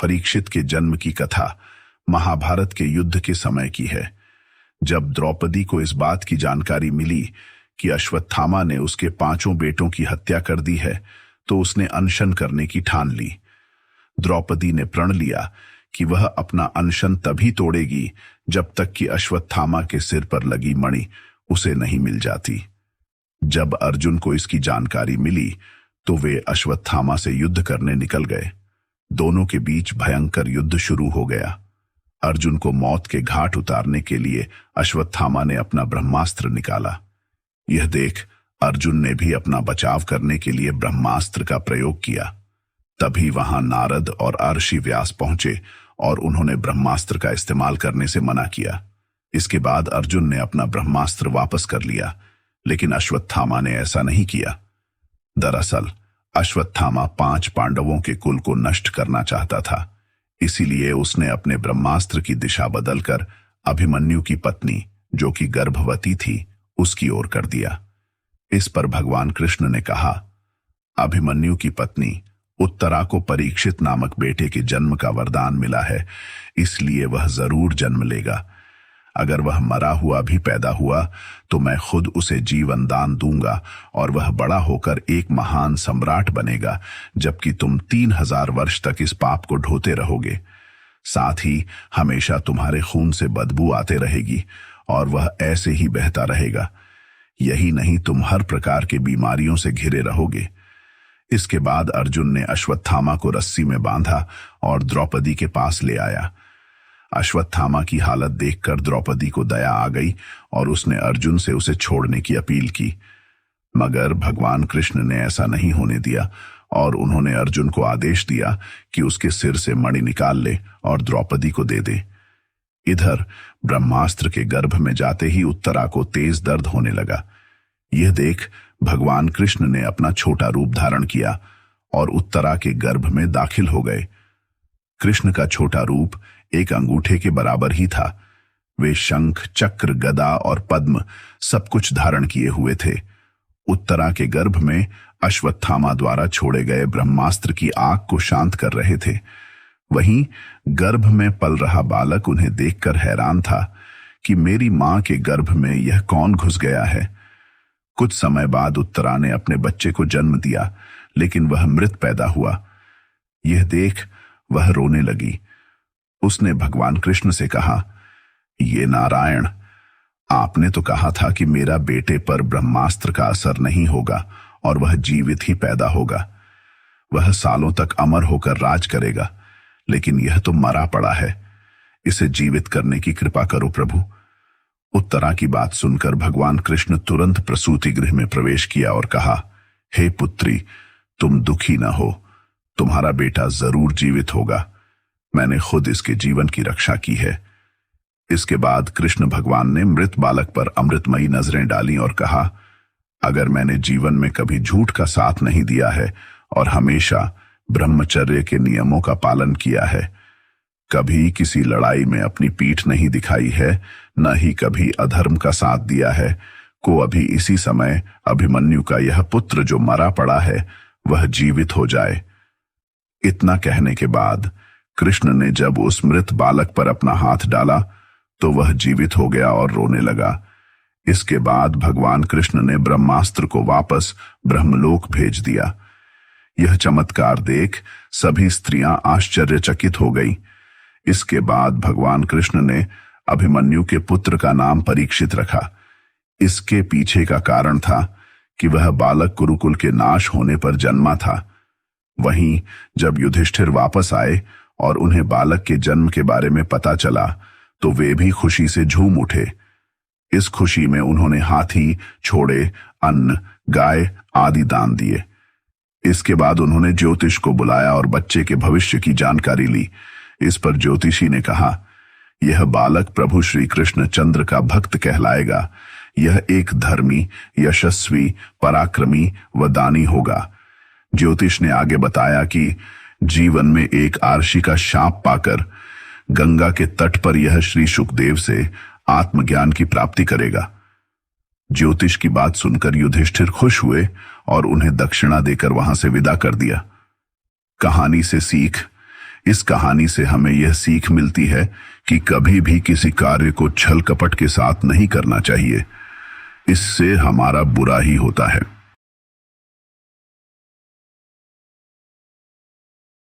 परीक्षित के जन्म की कथा महाभारत के युद्ध के समय की है। जब द्रौपदी को इस बात की जानकारी मिली कि अश्वत्थामा ने उसके 5 बेटों की हत्या कर दी है, तो उसने अनशन करने की ठान ली। द्रौपदी ने प्रण लिया कि वह अपना अनशन तभी तोड़ेगी जब तक कि अश्वत्थामा के सिर पर लगी मणि उसे नहीं मिल जाती। जब अर्जुन को इसकी जानकारी मिली तो वे अश्वत्थामा से युद्ध करने निकल गए। दोनों के बीच भयंकर युद्ध शुरू हो गया। अर्जुन को मौत के घाट उतारने के लिए अश्वत्थामा ने अपना ब्रह्मास्त्र निकाला। यह देख अर्जुन ने भी अपना बचाव करने के लिए ब्रह्मास्त्र का प्रयोग किया। तभी वहां नारद और अर्षि व्यास पहुंचे और उन्होंने ब्रह्मास्त्र का इस्तेमाल करने से मना किया। इसके बाद अर्जुन ने अपना ब्रह्मास्त्र वापस कर लिया, लेकिन अश्वत्थामा ने ऐसा नहीं किया। दरअसल अश्वत्थामा 5 पांडवों के कुल को नष्ट करना चाहता था, इसीलिए उसने अपने ब्रह्मास्त्र की दिशा बदलकर अभिमन्यु की पत्नी, जो कि गर्भवती थी, उसकी ओर कर दिया। इस पर भगवान कृष्ण ने कहा, अभिमन्यु की पत्नी उत्तरा को परीक्षित नामक बेटे के जन्म का वरदान मिला है, इसलिए वह जरूर जन्म लेगा। अगर वह मरा हुआ भी पैदा हुआ तो मैं खुद उसे जीवन दान दूंगा और वह बड़ा होकर एक महान सम्राट बनेगा, जबकि तुम 3000 वर्ष तक इस पाप को ढोते रहोगे। साथ ही हमेशा तुम्हारे खून से बदबू आते रहेगी और वह ऐसे ही बहता रहेगा। यही नहीं, तुम हर प्रकार के बीमारियों से घिरे रहोगे। इसके बाद अर्जुन ने अश्वत्थामा को रस्सी में बांधा और द्रौपदी के पास ले आया। अश्वत्थामा की हालत देखकर द्रौपदी को दया आ गई और उसने अर्जुन से उसे छोड़ने की अपील की, मगर भगवान कृष्ण ने ऐसा नहीं होने दिया और उन्होंने अर्जुन को आदेश दिया कि उसके सिर से मणि निकाल ले और द्रौपदी को दे दे। इधर ब्रह्मास्त्र के गर्भ में जाते ही उत्तरा को तेज दर्द होने लगा। यह देख भगवान कृष्ण ने अपना छोटा रूप धारण किया और उत्तरा के गर्भ में दाखिल हो गए। कृष्ण का छोटा रूप एक अंगूठे के बराबर ही था। वे शंख, चक्र, गदा और पद्म सब कुछ धारण किए हुए थे। उत्तरा के गर्भ में अश्वत्थामा द्वारा छोड़े गए ब्रह्मास्त्र की आग को शांत कर रहे थे। वहीं गर्भ में पल रहा बालक उन्हें देखकर हैरान था कि मेरी मां के गर्भ में यह कौन घुस गया है। कुछ समय बाद उत्तरा ने अपने बच्चे को जन्म दिया, लेकिन वह मृत पैदा हुआ। यह देख वह रोने लगी। उसने भगवान कृष्ण से कहा, ये नारायण, आपने तो कहा था कि मेरा बेटे पर ब्रह्मास्त्र का असर नहीं होगा और वह जीवित ही पैदा होगा। वह सालों तक अमर होकर राज करेगा, लेकिन यह तो मरा पड़ा है। इसे जीवित करने की कृपा करो प्रभु। उत्तरा की बात सुनकर भगवान कृष्ण तुरंत प्रसूति गृह में प्रवेश किया और कहा, हे पुत्री, तुम दुखी न हो, तुम्हारा बेटा जरूर जीवित होगा। मैंने खुद इसके जीवन की रक्षा की है। इसके बाद कृष्ण भगवान ने मृत बालक पर अमृतमयी नजरें डाली और कहा, अगर मैंने जीवन में कभी झूठ का साथ नहीं दिया है और हमेशा ब्रह्मचर्य के नियमों का पालन किया है, कभी किसी लड़ाई में अपनी पीठ नहीं दिखाई है, न ही कभी अधर्म का साथ दिया है, को अभी इसी समय अभिमन्यु का यह पुत्र जो मरा पड़ा है वह जीवित हो जाए। इतना कहने के बाद कृष्ण ने जब उस मृत बालक पर अपना हाथ डाला तो वह जीवित हो गया और रोने लगा। इसके बाद भगवान कृष्ण ने ब्रह्मास्त्र को वापस ब्रह्मलोक भेज दिया। यह चमत्कार देख सभी स्त्रियां आश्चर्यचकित हो गईं। इसके बाद भगवान कृष्ण ने अभिमन्यु के पुत्र का नाम परीक्षित रखा। इसके पीछे का कारण था कि वह बालक कुरुकुल के नाश होने पर जन्मा था। वहीं जब युधिष्ठिर वापस आए और उन्हें बालक के जन्म के बारे में पता चला तो वे भी खुशी से झूम उठे। इस खुशी में उन्होंने हाथी, घोड़े, अन्न, गाय आदि दान दिए। इसके बाद उन्होंने ज्योतिष को बुलाया और बच्चे के भविष्य की जानकारी ली। इस पर ज्योतिषी ने कहा, यह बालक प्रभु श्री कृष्ण चंद्र का भक्त कहलाएगा। यह एक धर्मी, यशस्वी, पराक्रमी व दानी होगा। ज्योतिष ने आगे बताया कि जीवन में एक आर्षि का शाप पाकर गंगा के तट पर यह श्री शुकदेव से आत्मज्ञान की प्राप्ति करेगा। ज्योतिष की बात सुनकर युधिष्ठिर खुश हुए और उन्हें दक्षिणा देकर वहां से विदा कर दिया। कहानी से सीख, इस कहानी से हमें यह सीख मिलती है कि कभी भी किसी कार्य को छल कपट के साथ नहीं करना चाहिए। इससे हमारा बुरा ही होता है।